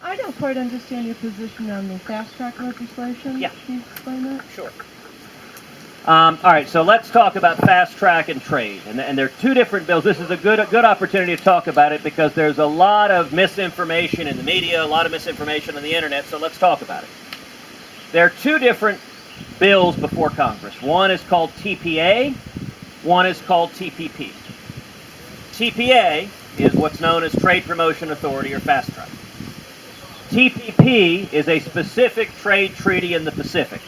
I don't quite understand your position on the Fastrack legislation. Yeah. Can you explain that? Sure. All right, so let's talk about Fastrack and trade. And there are two different bills. This is a good opportunity to talk about it because there's a lot of misinformation in the media, a lot of misinformation on the internet, so let's talk about it. There are two different bills before Congress. One is called TPA, one is called TPP. TPA is what's known as Trade Promotion Authority or Fastrack. TPP is a specific trade treaty in the Pacific.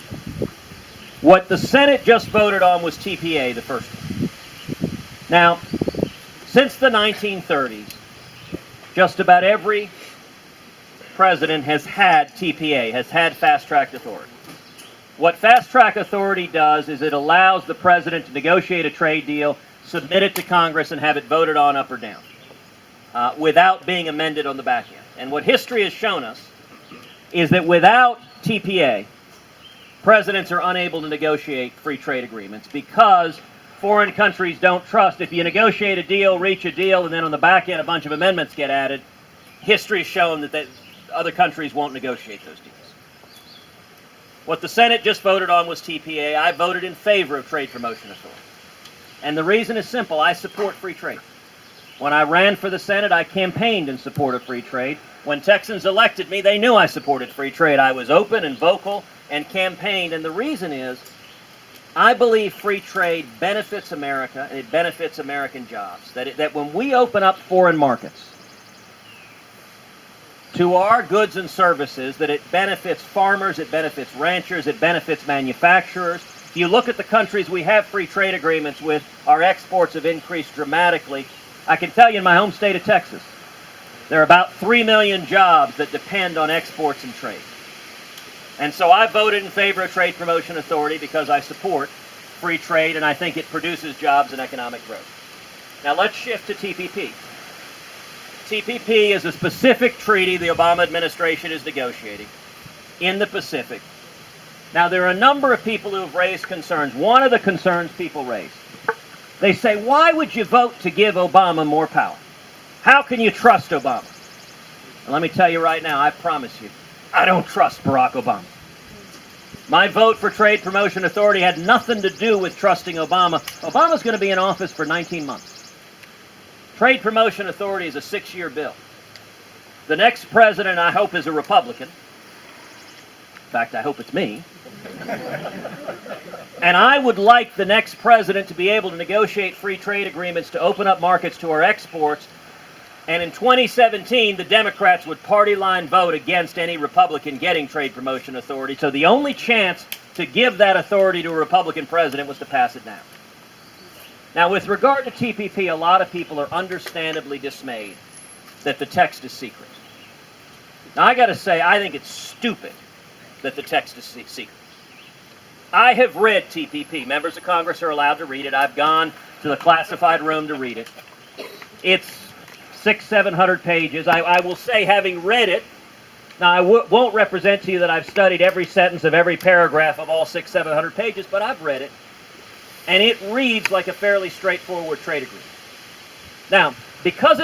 What the Senate just voted on was TPA, the first one. Now, since the 1930s, just about every president has had TPA, has had fast-track authority. What fast-track authority does is it allows the president to negotiate a trade deal, submit it to Congress, and have it voted on up or down without being amended on the back end. And what history has shown us is that without TPA, presidents are unable to negotiate free trade agreements because foreign countries don't trust. If you negotiate a deal, reach a deal, and then on the back end a bunch of amendments get added, history has shown that other countries won't negotiate those deals. What the Senate just voted on was TPA. I voted in favor of Trade Promotion Authority. And the reason is simple. I support free trade. When I ran for the Senate, I campaigned in support of free trade. When Texans elected me, they knew I supported free trade. I was open and vocal and campaigned, and the reason is I believe free trade benefits America and it benefits American jobs. That when we open up foreign markets to our goods and services, that it benefits farmers, it benefits ranchers, it benefits manufacturers. If you look at the countries we have free trade agreements with, our exports have increased dramatically. I can tell you in my home state of Texas, there are about 3 million jobs that depend on exports and trade. And so I voted in favor of Trade Promotion Authority because I support free trade and I think it produces jobs and economic growth. Now let's shift to TPP. TPP is a specific treaty the Obama administration is negotiating in the Pacific. Now there are a number of people who have raised concerns. One of the concerns people raise, they say, why would you vote to give Obama more power? How can you trust Obama? And let me tell you right now, I promise you, I don't trust Barack Obama. My vote for Trade Promotion Authority had nothing to do with trusting Obama. Obama's going to be in office for 19 months. Trade Promotion Authority is a 6-year bill. The next president, I hope, is a Republican. In fact, I hope it's me. And I would like the next president to be able to negotiate free trade agreements to open up markets to our exports. And in 2017, the Democrats would party line vote against any Republican getting Trade Promotion Authority. So the only chance to give that authority to a Republican president was to pass it now. Now, with regard to TPP, a lot of people are understandably dismayed that the text is secret. Now, I got to say, I think it's stupid that the text is secret. I have read TPP. Members of Congress are allowed to read it. I've gone to the classified room to read it. It's 600-700 pages. I will say, having read it, now I won't represent to you that I've studied every sentence of every paragraph of all 600-700 pages, but I've read it, and it reads like a fairly straightforward trade agreement. Now, because